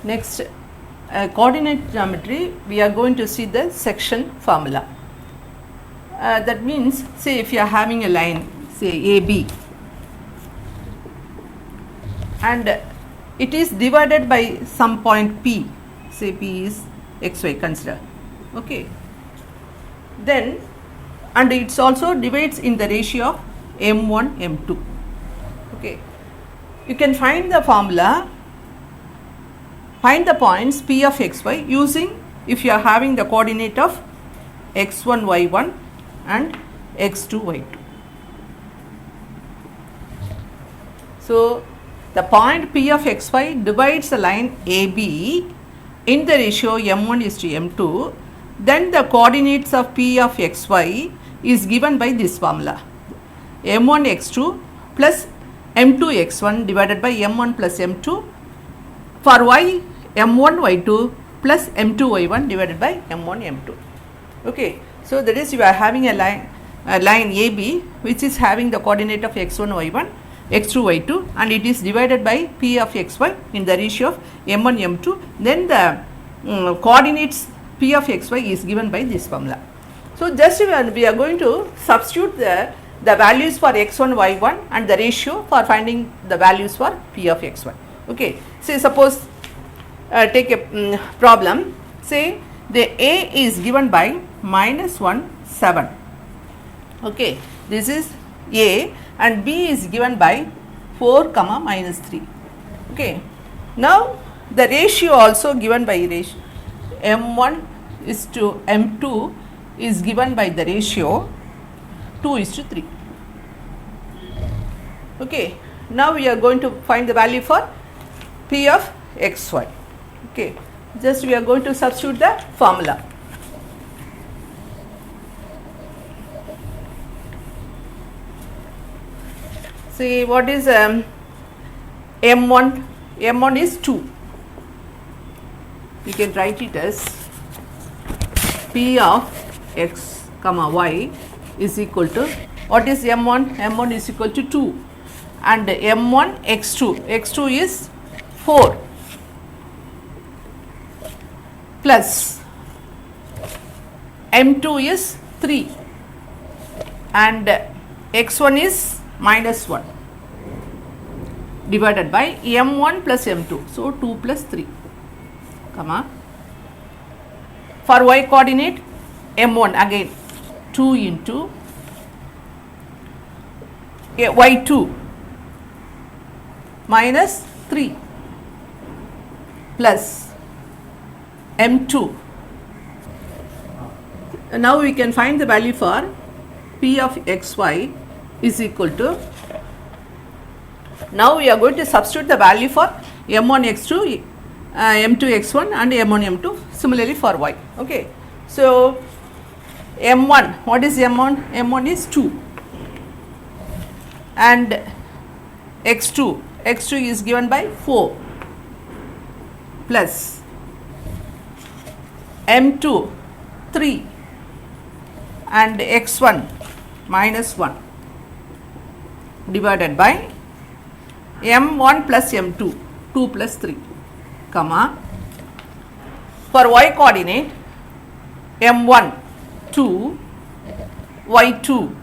Next, coordinate geometry, we are going to see the section formula. That means, say if you are having a line, say AB, and it is divided by some point P, say P is xy, consider, okay. Then, and it's also divides in the ratio of M1, M2, okay. You can find the formula, find the points P of xy using, if you are having the coordinate of x1, y1 and x2, y2. So, the point P of xy divides the line AB in the ratio M1 is to M2, then the coordinates of P of xy is given by this formula, M1 x2 plus M2 x1 divided by M1 plus M2, for y M1 y2 plus M2 y1 divided by M1 M2, okay. So, that is you are having a line AB which is having the coordinate of x1 y1, x2 y2, and it is divided by P of xy in the ratio of M1 M2, then the coordinates P of xy is given by this formula. So, just we are going to substitute the values for x1 y1 and the ratio for finding the values for P of xy, okay. Say suppose take a problem, say the A is given by -1, 7, okay. This is A, and B is given by 4, -3, okay. Now, the ratio also given by ratio M1 is to M2 is given by the ratio 2 is to 3, okay. Now, we are going to find the value for P of xy, okay. Just we are going to substitute the formula. See what is M1? M1 is 2. You can write it as P of x comma y is equal to, what is M1? M1 is equal to 2, and M1 x2, x2 is 4 plus M2 is 3 and x1 is -1 divided by M1 plus M2. So, 2 plus 3, comma. For y coordinate M1 again 2 into y2 minus 3 plus M2. Now, we can find the value for P of xy is equal to, now we are going to substitute the value for M1 x2, M2 x1 and M1 M2, similarly for y, okay. So, M1, what is M1? M1 is 2 and x2, x2 is given by 4 plus M2 3 and x1 -1 divided by M1 plus M2 2 plus 3, comma. For y coordinate M1 2, y2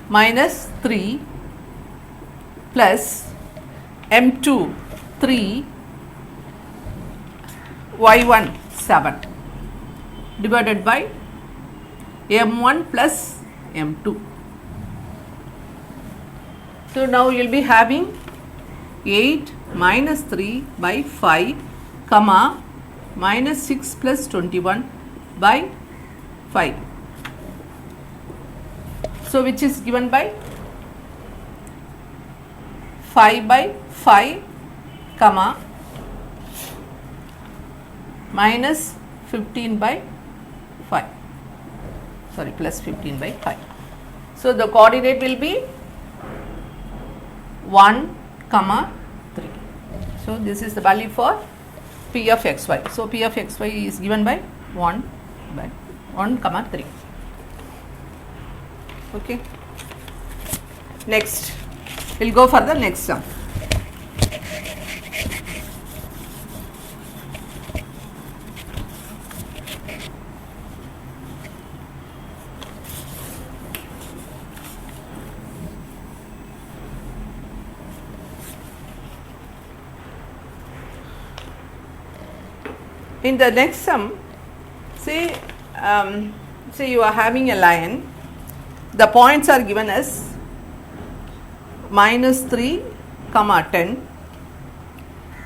minus 3 plus M2 3, y1 7 divided by M1 plus M2. So, now you will be having 8 minus 3 by 5, comma, minus 6 plus 21 by 5. So, which is given by 5 by 5, comma, minus 15 by 5, sorry, plus 15 by 5. So, the coordinate will be 1, comma 3. So, this is the value for P of xy. So, P of xy is given by 1 by 1, comma 3. Okay. Next, we will go for the next sum. in the next sum, say say you are having a line, the points are given as -3, 10,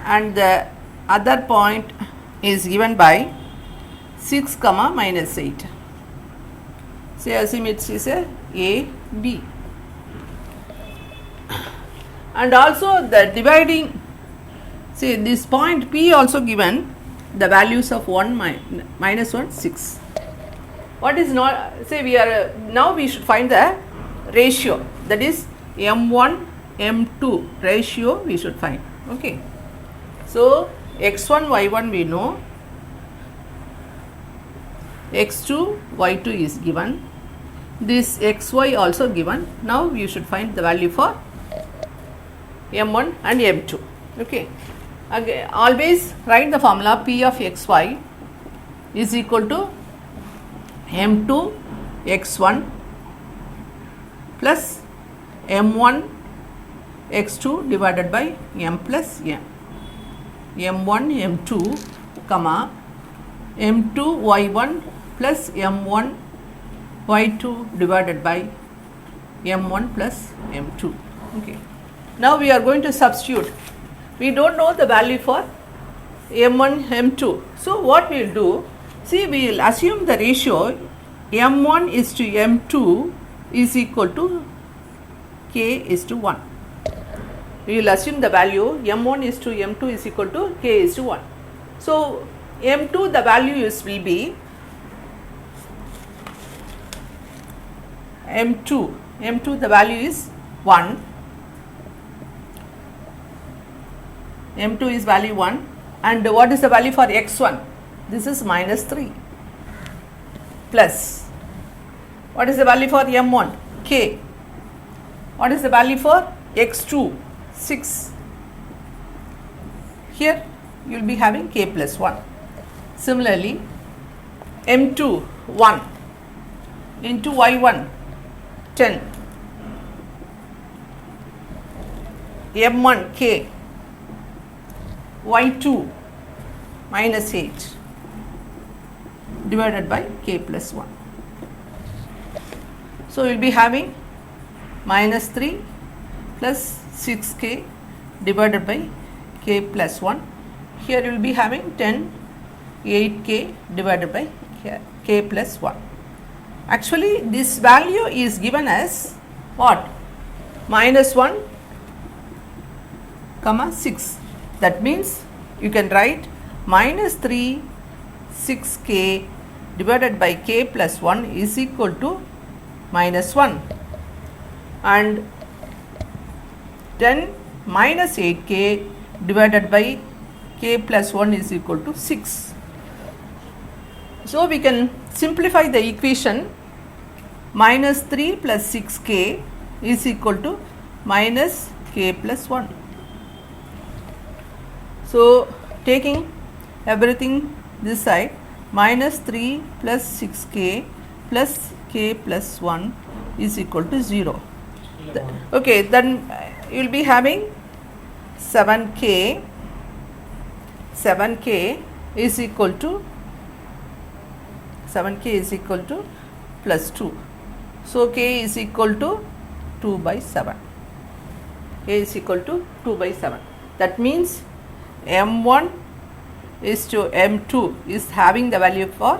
and the other point is given by 6, -8. Say assume it is a B, and also the dividing, see this point P also given the values of 1, -1, 6. What is not, say we are now we should find the ratio, that is M1 M2 ratio we should find. Okay, so x1 y1 we know, x2 y2 is given, this xy also given. Now you should find the value for M1 and M2. Okay, again always write the formula P of xy is equal to M2 x1 plus M1 x2 divided by M plus M. M1 M2 comma M2 y1 plus M1 y2 divided by M1 plus M2. Okay, now we are going to substitute. We don't know the value for M1 M2, so what we will do, see we will assume the ratio M1 is to M2 is equal to K is to 1. We will assume the value M1 is to M2 is equal to K is to 1. So M2 the value is will be M2 the value is 1, M2 is value 1, and what is the value for x1? This is -3 plus what is the value for M1? K. What is the value for x2? 6. Here you will be having K plus 1. Similarly, M2 1 into y1 10, M1 K, y2 -8 divided by K plus 1. So you will be having -3 plus 6K divided by K plus 1. Here you will be having 10, 8K divided by K plus 1. Actually this value is given as what? -1, 6. That means you can write -3 6K divided by K plus 1 is equal to -1, and 10 -8K divided by K plus 1 is equal to 6. So we can simplify the equation. -3 plus 6K is equal to minus K plus 1. So taking everything this side, -3 plus 6K plus K plus 1 is equal to 0. Okay, then you will be having 7K is equal to 7K is equal to plus 2. So K is equal to 2 by 7. K is equal to 2 by 7. That means M1 is to M2 is having the value for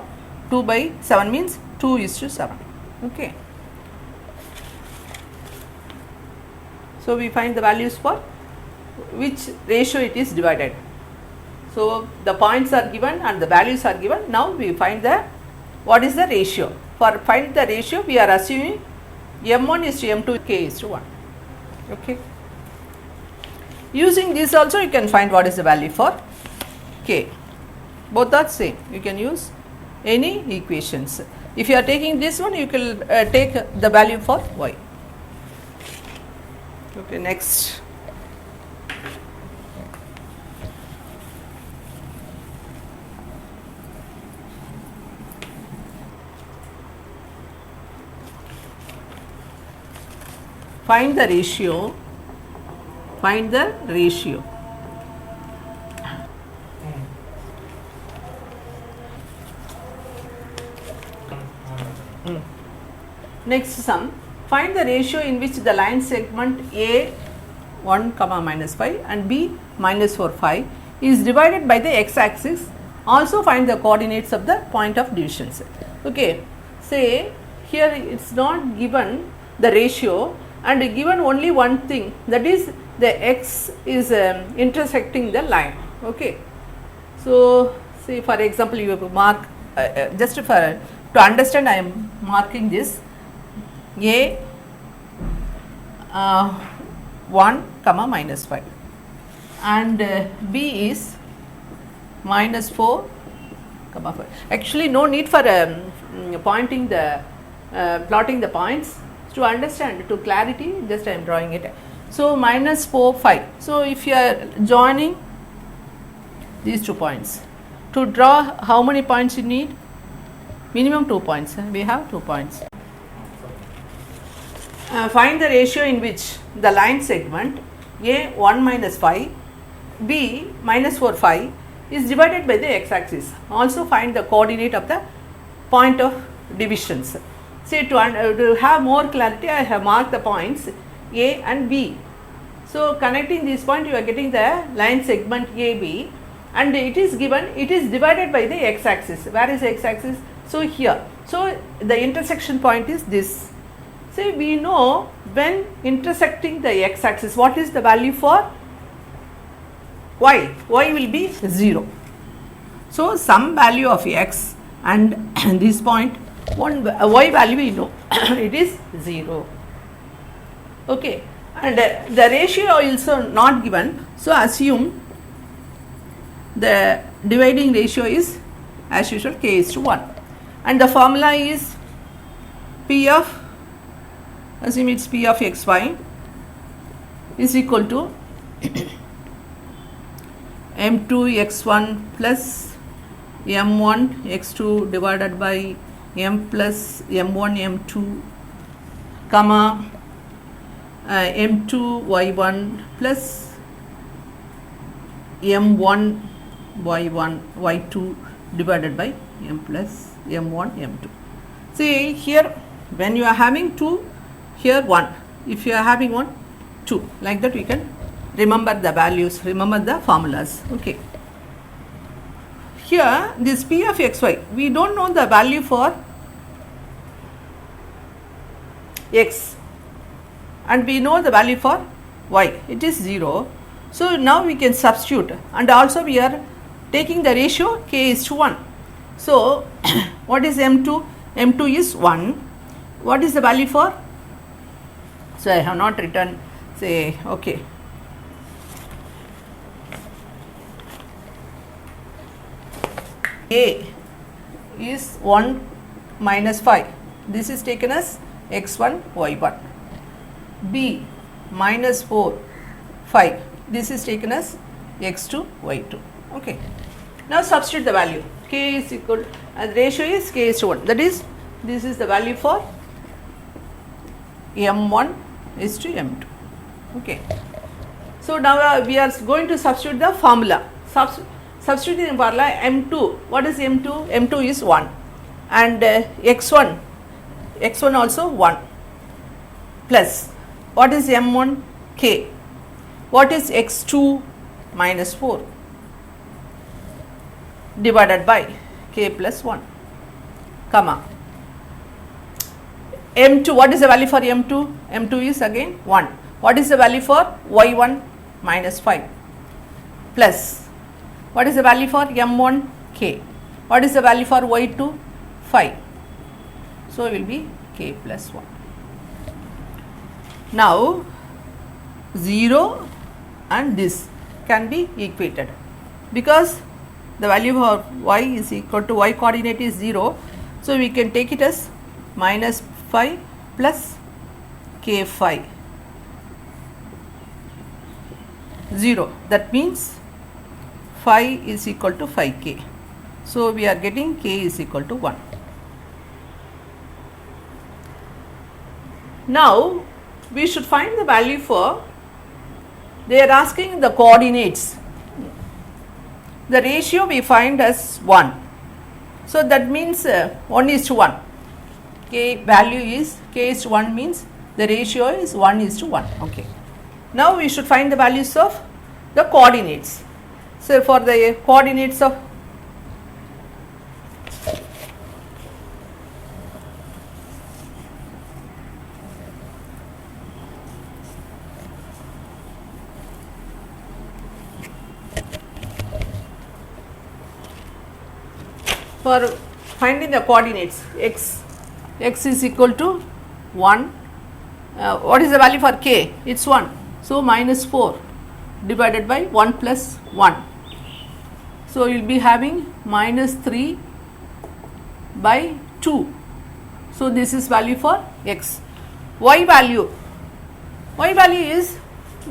2 by 7, means 2 is to 7. Okay. So we find the values for which ratio it is divided. So the points are given and the values are given. Now we find the what is the ratio. For find the ratio, we are assuming M1 is to M2, K is to 1. Okay. Using this also you can find what is the value for K. Both are same. You can use any equations. If you are taking this one, you can take the value for Y. Okay, next. Find the ratio. Find the ratio. next sum, find the ratio in which the line segment A 1 comma minus 5 and B minus 4 5 is divided by the x axis. Also find the coordinates of the point of divisions. Okay, say here it is not given the ratio and given only one thing, that is the x is intersecting the line. Okay, so say for example you have to mark just for to understand I am marking this A 1 comma minus 5 and B is minus 4 comma 5. Actually no need for pointing the plotting the points. To understand, to clarity, just I am drawing it. So minus 4 5. So if you are joining these 2 points, to draw how many points you need? Minimum 2 points. We have 2 points. Find the ratio in which the line segment A 1 minus 5, B minus 4 5 is divided by the x axis. Also find the coordinate of the point of divisions. See, to have more clarity, I have marked the points A and B. So connecting this point, you are getting the line segment AB, and it is given, it is divided by the x axis. Where is the x axis? So here. So the intersection point is this. See, we know when intersecting the x axis, what is the value for y? Y will be 0. So some value of x and this point, one y value we know it is 0. Okay, and the ratio also not given. So assume the dividing ratio is as usual k is to 1, and the formula is P of, assume it's P of xy is equal to m2 x1 plus m1 x2 divided by m plus m1 m2 comma m2 y1 plus m1 y1 y2 divided by m plus m1 m2. See here, when you are having 2, here 1, if you are having 1, 2, like that we can remember the values, remember the formulas. Okay, here this P of xy, we don't know the value for x and we know the value for y, it is 0. So now we can substitute, and also we are taking the ratio k is to 1. So what is m2? M2 is 1. What is the value for? So I have not written, say, okay. A is 1 minus 5. This is taken as x1 y1. B minus 4 5. This is taken as x2 y2. Okay. Now substitute the value. K is equal, ratio is k is to 1. That is, this is the value for m1 is to m2. Okay. So now we are going to substitute the formula. Substituting the formula m2. What is m2? M2 is 1, and x1 also 1 plus, what is m1? K. What is x2? Minus 4 divided by k plus 1 comma m2. What is the value for m2? M2 is again 1. What is the value for y1? Minus 5 plus, what is the value for m1? K. What is the value for y2? 5. So it will be k plus 1. Now 0 and this can be equated, because the value for y is equal to, y coordinate is 0. So we can take it as minus 5 plus k 5 0. That means 5 is equal to 5k. So we are getting k is equal to 1. Now we should find the value for, they are asking the coordinates. The ratio we find as 1. So that means 1 is to 1. k value is k is to 1 means the ratio is 1 is to 1. Okay. Now we should find the values of the coordinates. So for the coordinates of for finding the coordinates x is equal to 1. What is the value for k? It's 1. So minus 4 divided by 1 plus 1. So you will be having minus 3 by 2. So this is value for x. Y value is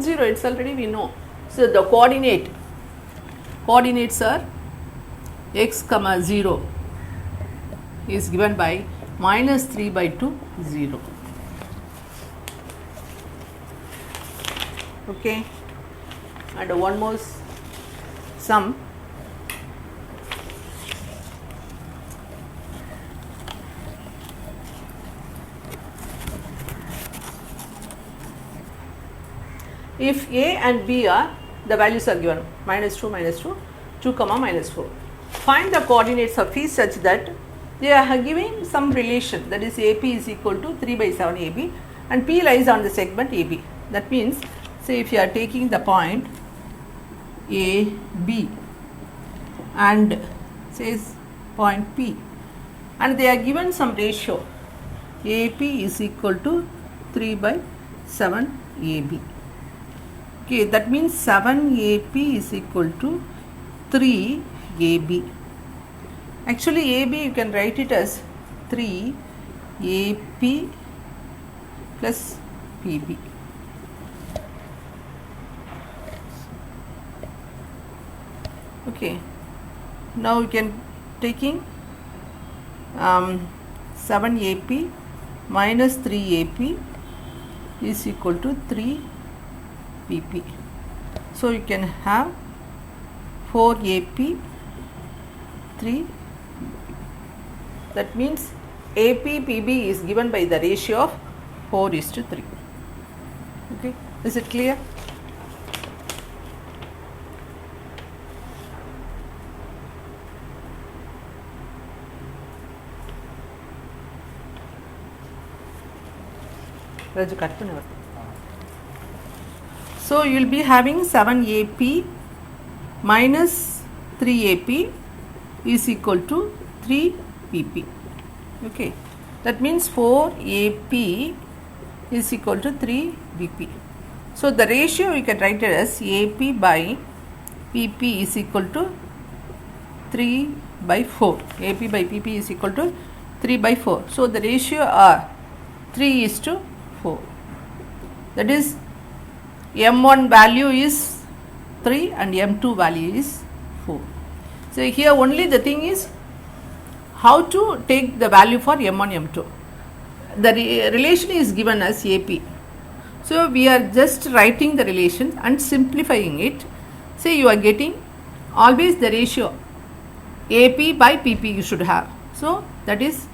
0. It's already we know. So the coordinates are x comma 0 is given by minus 3 by 2 0. Okay, and one more sum. If a and b are, the values are given minus 2, 2 comma minus 4. Find the coordinates of phi such that they are giving some relation, that is AP is equal to 3 by 7 AB and P lies on the segment AB. That means, say if you are taking the point AB and says point P and they are given some ratio, AP is equal to 3 by 7 AB. Okay, that means 7 AP is equal to 3 AB. Actually AB you can write it as 3 AP plus PB. Okay, now you can taking 7 AP minus 3 AP is equal to 3 PP. So you can have 4 AP 3. That means AP PB is given by the ratio of 4 is to 3. Okay, is it clear? So you will be having 7 AP minus 3 AP is equal to 3 PP. Okay, that means 4 AP is equal to 3 BP. So the ratio we can write it as AP by PP is equal to 3 by 4. AP by PP is equal to 3 by 4. So the ratio are 3 is to 4. That is M1 value is 3 and M2 value is 4. So here only the thing is how to take the value for M1, M2. The relation is given as AP. So we are just writing the relation and simplifying it. Say you are getting always the ratio AP by PP you should have. So that is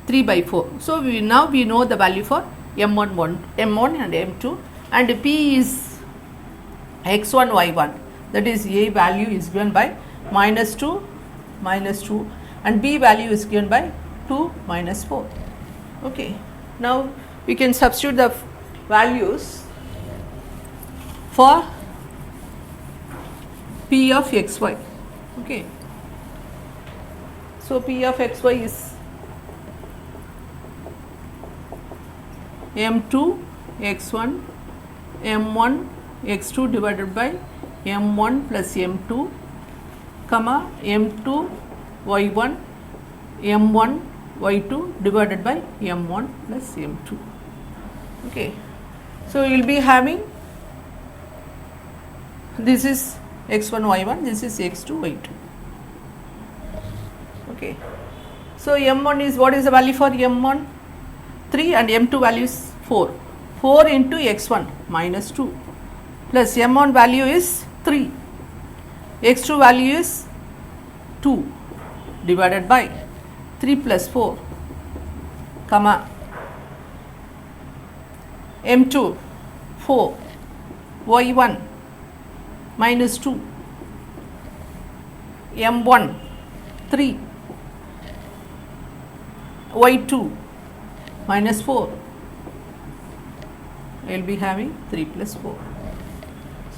3 by 4. So now we know the value for M1 and M2, and P is x1 y1, that is A value is given by minus 2 and B value is given by 2 minus 4. Okay, now we can substitute the values for P of xy. Okay, so P of xy is M2 x1 M1 x2 divided by M1 plus M2 comma M2 y1 M1 y2 divided by M1 plus M2. Okay, so you will be having this is x1 y1, this is x2 y2. Okay, so M1 is, what is the value for M1? 3 and M2 value is 4. 4 into x1 minus 2 plus M1 value is 3, x2 value is 2 divided by 3 plus 4 comma m2 4 y1 minus 2 m1 3 y2 minus 4, you will be having 3 plus 4.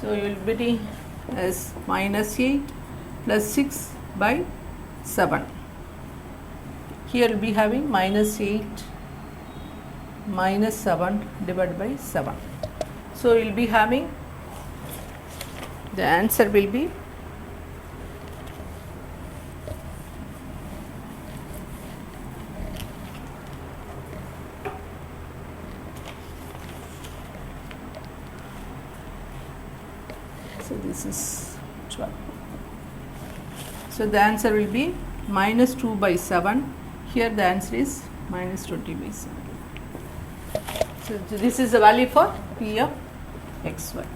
So you will be as minus 8 plus 6 by 7. Here you will be having minus 8 minus 7 divided by 7. So you will be having, the answer will be so this is 12. So the answer will be minus 2 by 7. Here the answer is minus 20 by 7. So this is the value for P of xy.